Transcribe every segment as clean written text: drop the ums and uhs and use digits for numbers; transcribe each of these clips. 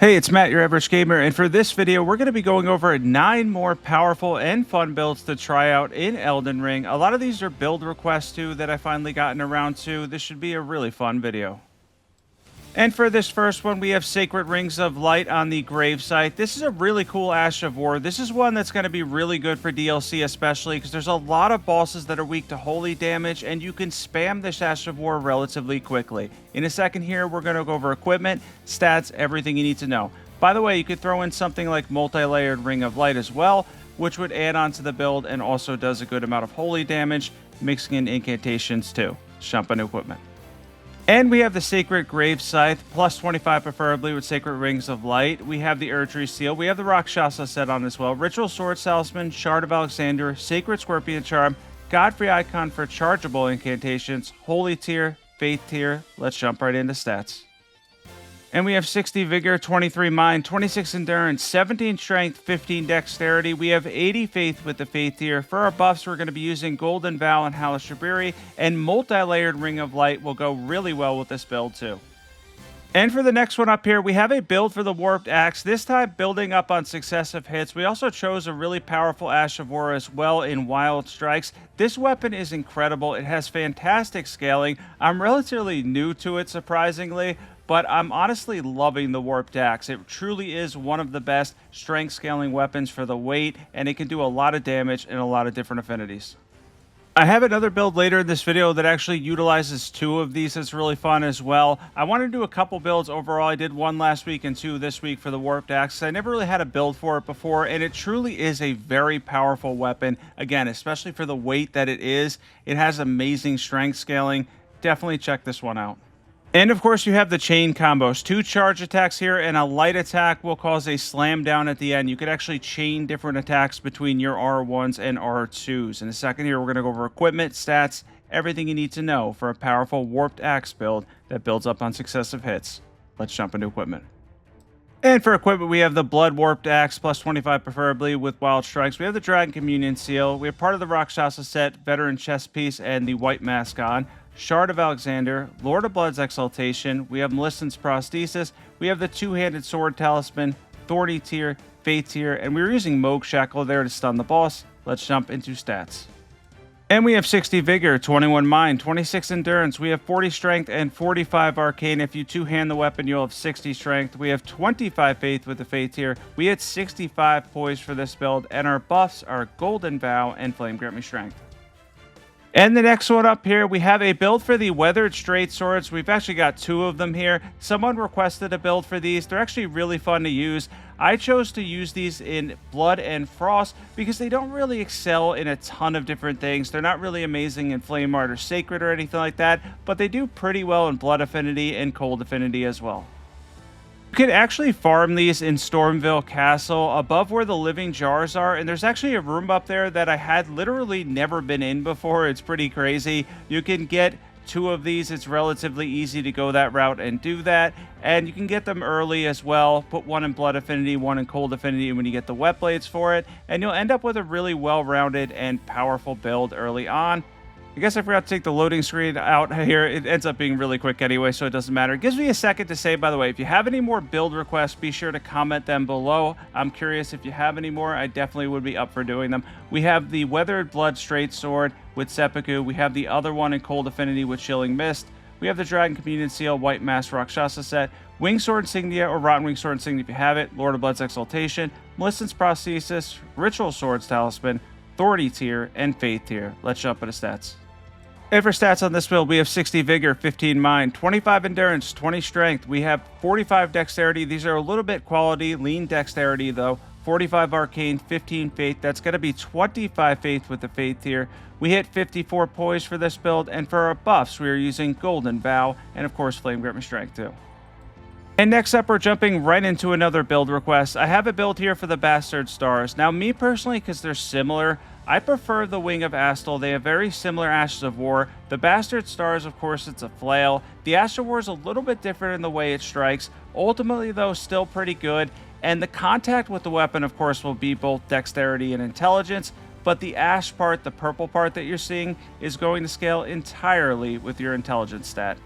Hey, it's Matt, your average gamer, and for this video, we're going to be going over 9 more powerful and fun builds to try out in Elden Ring. A lot of these are build requests too that I finally gotten around to. This should be a really fun video. And for this first one, we have Sacred Rings of Light on the gravesite. This is a really cool Ash of War. This is one that's going to be really good for DLC especially because there's a lot of bosses that are weak to holy damage and you can spam this Ash of War relatively quickly. In a second here, we're going to go over equipment, stats, everything you need to know. By the way, you could throw in something like Multi-Layered Ring of Light as well, which would add on to the build and also does a good amount of holy damage, mixing in incantations too. Let's jump into equipment. And we have the Sacred Grave Scythe, plus 25 preferably with Sacred Rings of Light. We have the Erdtree Seal. We have the Rakshasa set on as well. Ritual Sword Talisman, Shard of Alexander, Sacred Scorpion Charm, Godfrey Icon for chargeable incantations, Holy Tier, Faith Tier. Let's jump right into stats. And we have 60 Vigor, 23 Mind, 26 Endurance, 17 Strength, 15 Dexterity. We have 80 Faith with the Faith tier. For our buffs, we're going to be using Golden Vow and Halash Shabiri, and Multi-Layered Ring of Light will go really well with this build too. And for the next one up here, we have a build for the Warped Axe, this time building up on successive hits. We also chose a really powerful Ash of War as well in Wild Strikes. This weapon is incredible. It has fantastic scaling. I'm relatively new to it, surprisingly, but I'm honestly loving the Warped Axe. It truly is one of the best strength scaling weapons for the weight, and it can do a lot of damage in a lot of different affinities. I have another build later in this video that actually utilizes 2 of these. It's really fun as well. I want to do a couple builds overall. I did 1 last week and 2 this week for the Warped Axe. I never really had a build for it before, and it truly is a very powerful weapon. Again, especially for the weight that it is. It has amazing strength scaling. Definitely check this one out. And of course, you have the chain combos. 2 charge attacks here, and a light attack will cause a slam down at the end. You could actually chain different attacks between your R1s and R2s. In a second here, we're going to go over equipment, stats, everything you need to know for a powerful Warped Axe build that builds up on successive hits. Let's jump into equipment. And for equipment, we have the Blood Warped Axe, plus 25 preferably with Wild Strikes. We have the Dragon Communion Seal. We have part of the Rakshasa set, Veteran Chest Piece, and the White Mask on. Shard of Alexander, Lord of Blood's Exaltation, we have Melisand's Prosthesis, we have the Two-Handed Sword Talisman, Thorny Tier, Faith Tier, and we were using Moog Shackle there to stun the boss. Let's jump into stats. And we have 60 Vigor, 21 Mind, 26 Endurance, we have 40 Strength, and 45 Arcane. If you two-hand the weapon, you'll have 60 Strength. We have 25 Faith with the Faith tier. We had 65 Poise for this build, and our buffs are Golden Vow and Flame Grant Me Strength. And the next one up here, we have a build for the Weathered Straight Swords. We've actually got 2 of them here. Someone requested a build for these. They're actually really fun to use. I chose to use these in Blood and Frost because they don't really excel in a ton of different things. They're not really amazing in Flame Art or Sacred or anything like that, but they do pretty well in Blood Affinity and Cold Affinity as well. You can actually farm these in Stormville Castle above where the living jars are, and there's actually a room up there that I had literally never been in before. It's pretty crazy. You can get 2 of these. It's relatively easy to go that route and do that, and you can get them early as well. Put 1 in Blood Affinity, 1 in Cold Affinity when you get the Wet Blades for it, and you'll end up with a really well-rounded and powerful build early on. I guess I forgot to take the loading screen out here. It ends up being really quick anyway, so it doesn't matter. It gives me a second to say, by the way, if you have any more build requests, be sure to comment them below. I'm curious if you have any more. I definitely would be up for doing them. We have the Weathered Blood Straight Sword with Seppuku. We have the other one in Cold Affinity with Chilling Mist. We have the Dragon Communion Seal, White Mask Rakshasa set, Wing Sword Insignia or Rotten Wing Sword Insignia if you have it, Lord of Blood's Exaltation, Melisand's Prosthesis, Ritual Swords Talisman, Thorny Tier, and Faith Tier. Let's jump into stats. And for stats on this build, we have 60 Vigor, 15 Mind, 25 Endurance, 20 Strength. We have 45 Dexterity. These are a little bit quality, lean Dexterity though. 45 Arcane, 15 Faith. That's going to be 25 Faith with the Faith tier. We hit 54 Poise for this build, and for our buffs, we are using Golden Vow, and of course Flame Grant Me Strength too. And next up, we're jumping right into another build request. I have a build here for the Bastard Stars. Now, me personally, because they're similar, I prefer the Wing of Astal. They have very similar Ashes of War. The Bastard Stars, of course, it's a flail. The Ash of War is a little bit different in the way it strikes. Ultimately, though, still pretty good. And the contact with the weapon, of course, will be both Dexterity and Intelligence. But the Ash part, the purple part that you're seeing, is going to scale entirely with your Intelligence stat.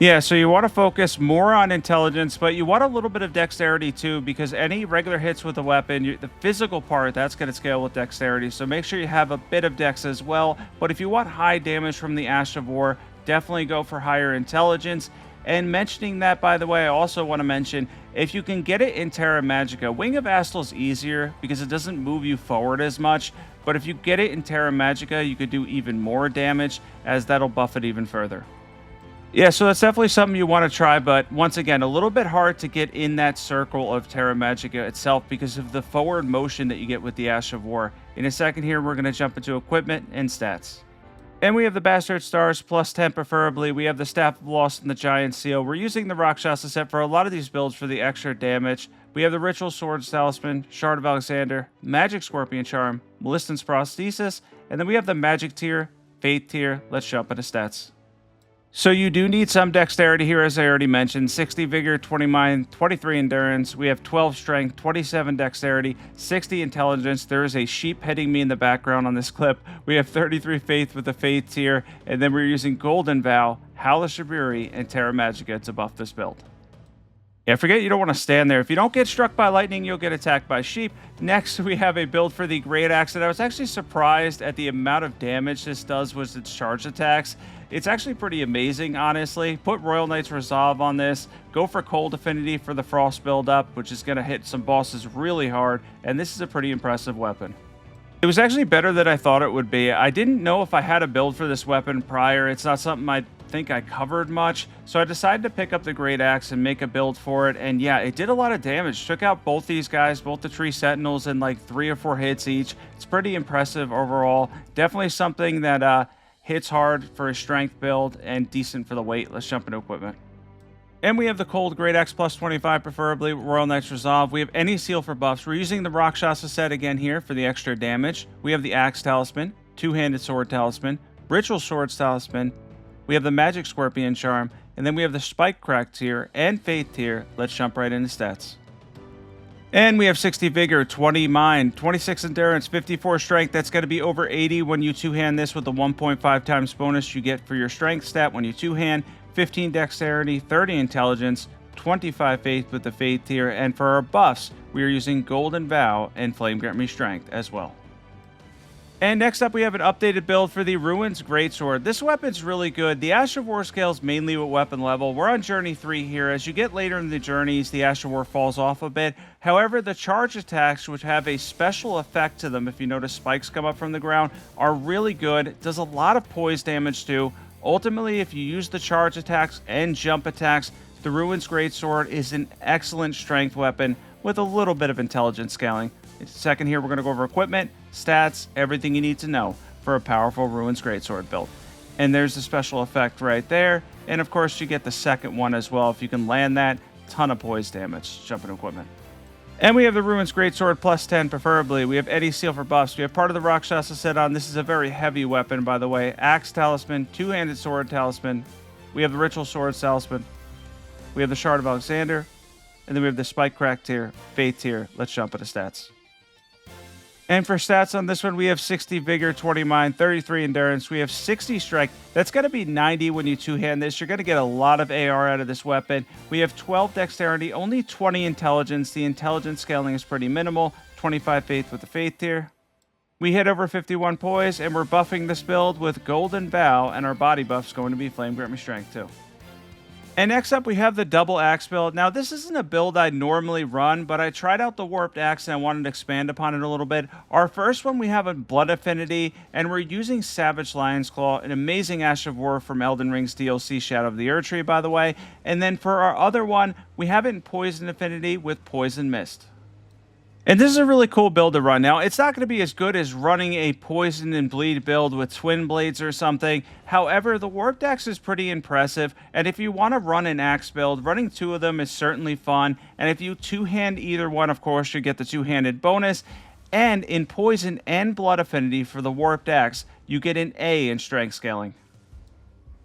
Yeah, so you want to focus more on intelligence, but you want a little bit of dexterity too, because any regular hits with the weapon, the physical part, that's going to scale with dexterity. So make sure you have a bit of dex as well. But if you want high damage from the Ash of War, definitely go for higher intelligence. And mentioning that, by the way, I also want to mention if you can get it in Terra Magica, Wing of Astal is easier because it doesn't move you forward as much. But if you get it in Terra Magica, you could do even more damage, as that'll buff it even further. Yeah, so that's definitely something you want to try, but once again, a little bit hard to get in that circle of Terra Magica itself because of the forward motion that you get with the Ash of War. In a second here, we're going to jump into equipment and stats. And we have the Bastard Stars, plus 10 preferably. We have the Staff of Lost and the Giant Seal. We're using the Rakshasa set for a lot of these builds for the extra damage. We have the Ritual Swords Talisman, Shard of Alexander, Magic Scorpion Charm, Malistin's Prosthesis, and then we have the Magic tier, Faith tier. Let's jump into stats. So you do need some dexterity here, as I already mentioned. 60 vigor, 20 mind, 23 endurance. We have 12 strength, 27 dexterity, 60 intelligence. There is a sheep heading me in the background on this clip. We have 33 faith with the faith tier, and then we're using Golden Vow, Howl of Shiburi, and Terra Magica to buff this build. Yeah, forget you don't want to stand there. If you don't get struck by lightning, you'll get attacked by sheep. Next, we have a build for the Great Axe, and I was actually surprised at the amount of damage this does with its charge attacks. It's actually pretty amazing, honestly. Put Royal Knight's Resolve on this. Go for Cold Affinity for the Frost build-up, which is going to hit some bosses really hard, and this is a pretty impressive weapon. It was actually better than I thought it would be. I didn't know if I had a build for this weapon prior. It's not something I think I covered much, so I decided to pick up the Great Axe and make a build for it, and yeah, it did a lot of damage. Took out both these guys, both the Tree Sentinels, in like 3 or 4 hits each. It's pretty impressive overall. Definitely something that hits hard for a strength build and decent for the weight. Let's jump into equipment. And we have the Cold Great Axe plus 25, preferably Royal Knight's Resolve. We have any seal for buffs. We're using the Rakshasa set again here for the extra damage. We have the Axe Talisman, Two-Handed Sword Talisman, Ritual Swords Talisman. We have the Magic Scorpion Charm, and then we have the Spike Crack tier and Faith tier. Let's jump right into stats. And we have 60 Vigor, 20 Mind, 26 Endurance, 54 Strength. That's going to be over 80 when you two-hand this with the 1.5 times bonus you get for your Strength stat when you two-hand. 15 Dexterity, 30 Intelligence, 25 Faith with the Faith tier. And for our buffs, we are using Golden Vow and Flame Grant Me Strength as well. And next up, we have an updated build for the Ruins Greatsword. This weapon's really good. The Ash of War scales mainly with weapon level. We're on Journey 3 here. As you get later in the journeys, the Ash of War falls off a bit. However, the charge attacks, which have a special effect to them, if you notice spikes come up from the ground, are really good. It does a lot of poise damage too. Ultimately, if you use the charge attacks and jump attacks, the Ruins Greatsword is an excellent strength weapon with a little bit of intelligence scaling. In a second here, we're going to go over equipment, stats, everything you need to know for a powerful Ruins Greatsword build. And there's the special effect right there. And of course, you get the second one as well. If you can land that, ton of poise damage. Jump into equipment. And we have the Ruins Greatsword plus 10, preferably. We have Eddie Seal for buffs. We have part of the Rakshasa set on. This is a very heavy weapon, by the way. Axe Talisman, Two-Handed Sword Talisman. We have the Ritual Swords Talisman. We have the Shard of Alexander. And then we have the Spike Crack tier, Faith tier. Let's jump into stats. And for stats on this one, we have 60 Vigor, 20 Mind, 33 Endurance. We have 60 Strength. That's going to be 90 when you two-hand this. You're going to get a lot of AR out of this weapon. We have 12 Dexterity, only 20 Intelligence. The Intelligence scaling is pretty minimal. 25 Faith with the Faith tier. We hit over 51 Poise, and we're buffing this build with Golden Vow, and our body buff's going to be Flame Grant Me Strength too. And next up, we have the double axe build. Now, this isn't a build I normally run, but I tried out the warped axe and I wanted to expand upon it a little bit. Our first one, we have a blood affinity, and we're using Savage Lion's Claw, an amazing Ash of War from Elden Ring's DLC, Shadow of the Erdtree, by the way. And then for our other one, we have it in Poison affinity with Poison Mist. And this is a really cool build to run. Now, it's not going to be as good as running a Poison and Bleed build with Twin Blades or something. However, the Warped Axe is pretty impressive. And if you want to run an axe build, running 2 of them is certainly fun. And if you two-hand either one, of course, you get the two-handed bonus. And in Poison and Blood affinity for the Warped Axe, you get an A in Strength scaling.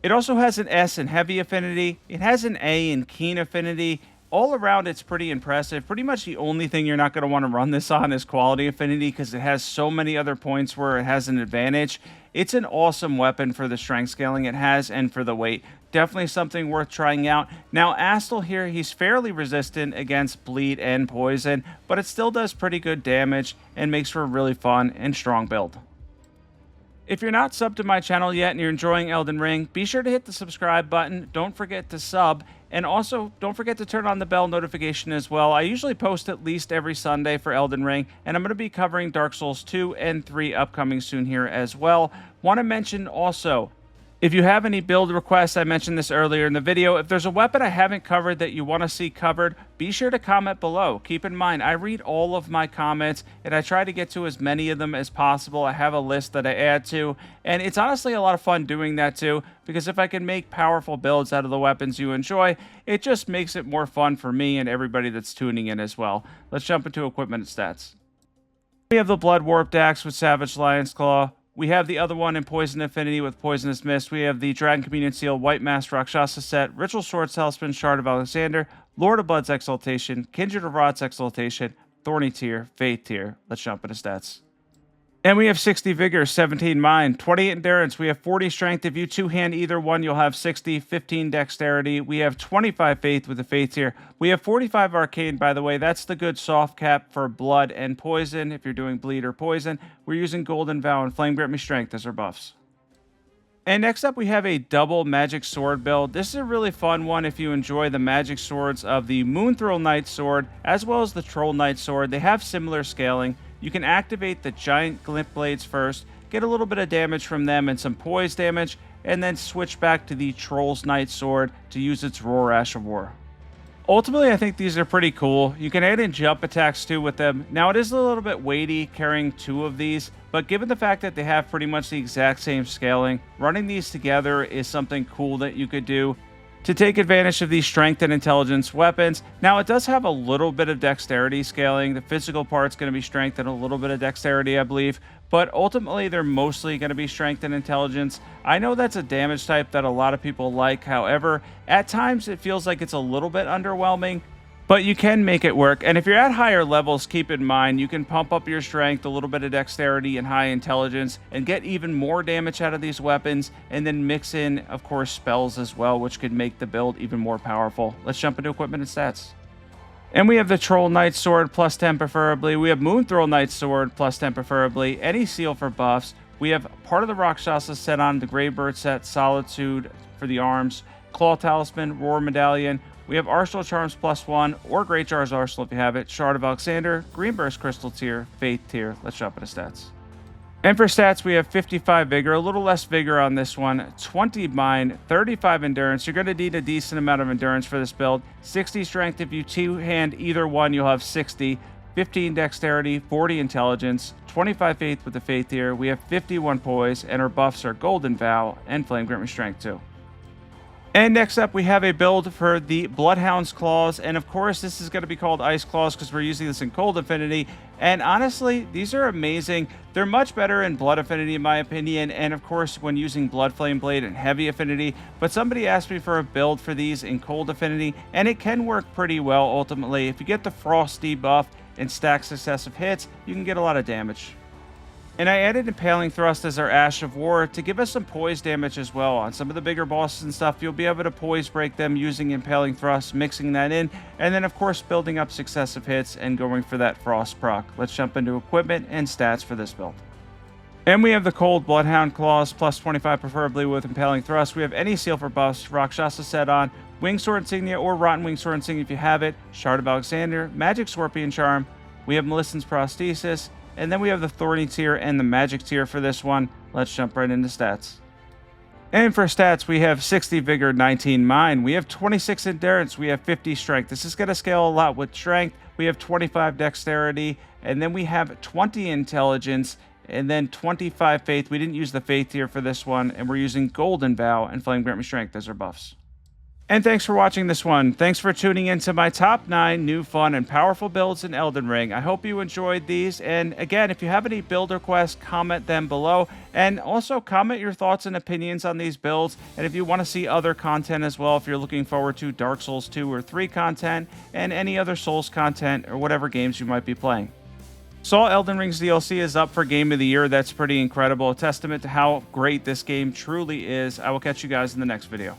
It also has an S in Heavy affinity. It has an A in Keen affinity. all around, it's pretty impressive. Pretty much the only thing you're not going to want to run this on is quality affinity because it has so many other points where it has an advantage. It's an awesome weapon for the strength scaling it has and for the weight. Definitely something worth trying out. Now, Astel here, he's fairly resistant against bleed and poison, but it still does pretty good damage and makes for a really fun and strong build. If you're not subbed to my channel yet and you're enjoying Elden Ring, be sure to hit the subscribe button. Don't forget to sub. And also, don't forget to turn on the bell notification as well. I usually post at least every Sunday for Elden Ring, and I'm going to be covering Dark Souls 2 and 3 upcoming soon here as well. Want to mention also, if you have any build requests, I mentioned this earlier in the video, if there's a weapon I haven't covered that you want to see covered, be sure to comment below. Keep in mind, I read all of my comments, and I try to get to as many of them as possible. I have a list that I add to, and it's honestly a lot of fun doing that too, because if I can make powerful builds out of the weapons you enjoy, it just makes it more fun for me and everybody that's tuning in as well. Let's jump into equipment and stats. We have the Blood Warped Axe with Savage Lion's Claw. We have the other one in Poison Affinity with Poisonous Mist. We have the Dragon Communion Seal, White Mask Rakshasa set, Ritual Sword Talisman, Shard of Alexander, Lord of Blood's Exaltation, Kindred of Rod's Exaltation, Thorny Tear, Faith Tear. Let's jump into stats. And we have 60 Vigor, 17 Mind, 28 Endurance. We have 40 Strength. If you two-hand either one, you'll have 60, 15 Dexterity. We have 25 Faith with the Faith Tier. We have 45 Arcane, by the way. That's the good soft cap for Blood and Poison. If you're doing Bleed or Poison, we're using Golden Vow and Flame Grant Me Strength as our buffs. And next up, we have a double magic sword build. This is a really fun one if you enjoy the magic swords of the Moonthrill Knight Sword, as well as the Troll Knight Sword. They have similar scaling. You can activate the giant glint blades first, get a little bit of damage from them and some poise damage, and then switch back to the Troll's Knight Sword to use its Roar Ash of War. Ultimately, I think these are pretty cool. You can add in jump attacks too with them. Now, it is a little bit weighty carrying two of these, but given the fact that they have pretty much the exact same scaling, running these together is something cool that you could do to take advantage of these strength and intelligence weapons. Now, it does have a little bit of dexterity scaling. The physical part's going to be strength and a little bit of dexterity, I believe, but ultimately they're mostly going to be strength and intelligence. I know that's a damage type that a lot of people like. However, at times it feels like it's a little bit underwhelming, but you can make it work. And if you're at higher levels, keep in mind, you can pump up your strength, a little bit of dexterity and high intelligence, and get even more damage out of these weapons, and then mix in, of course, spells as well, which could make the build even more powerful. Let's jump into equipment and stats. And we have the Troll Knight Sword, plus 10 preferably. We have Moonthrill Knight Sword, plus 10 preferably. Any seal for buffs. We have part of the Rakshasa set on, the Greybird set, Solitude for the arms, Claw Talisman, Roar Medallion. We have Arsenal Charms plus 1, or Great Jar's Arsenal if you have it, Shard of Alexander, Green Burst Crystal Tier, Faith Tier. Let's jump into stats. And for stats, we have 55 Vigor, a little less Vigor on this one, 20 Mind, 35 Endurance. You're going to need a decent amount of Endurance for this build. 60 Strength. If you two-hand either one, you'll have 60. 15 Dexterity, 40 Intelligence, 25 Faith with the Faith Tier. We have 51 Poise, and our buffs are Golden Vow and Flame Grant Me Strength too. And next up, we have a build for the Bloodhound's Claws. And of course, this is going to be called Ice Claws because we're using this in Cold Affinity. And honestly, these are amazing. They're much better in Blood Affinity, in my opinion. And of course, when using Blood Flame Blade and Heavy Affinity. But somebody asked me for a build for these in Cold Affinity. And it can work pretty well, ultimately. If you get the Frost debuff and stack successive hits, you can get a lot of damage. And I added Impaling Thrust as our Ash of War to give us some poise damage as well. On some of the bigger bosses and stuff, you'll be able to poise break them using Impaling Thrust, mixing that in, and then of course building up successive hits and going for that Frost proc. Let's jump into equipment and stats for this build. And we have the Cold Bloodhound Claws, plus 25 preferably with Impaling Thrust. We have any seal for buffs, Rakshasa set on, Wing Sword Insignia or Rotten Wing Sword Insignia if you have it, Shard of Alexander, Magic Scorpion Charm. We have Melissan's Prosthesis, and then we have the Thorny Tier and the Magic Tier for this one. Let's jump right into stats. And for stats, we have 60 Vigor, 19 Mind. We have 26 Endurance. We have 50 Strength. This is going to scale a lot with Strength. We have 25 Dexterity. And then we have 20 Intelligence. And then 25 Faith. We didn't use the Faith Tier for this one. And we're using Golden Vow and Flame Grant Me Strength as our buffs. And thanks for watching this one. Thanks for tuning into my top 9 new fun and powerful builds in Elden Ring. I hope you enjoyed these. And again, if you have any build requests, comment them below. And also comment your thoughts and opinions on these builds. And if you want to see other content as well, if you're looking forward to Dark Souls 2 or 3 content and any other Souls content or whatever games you might be playing. Saw Elden Ring's DLC is up for Game of the Year. That's pretty incredible. A testament to how great this game truly is. I will catch you guys in the next video.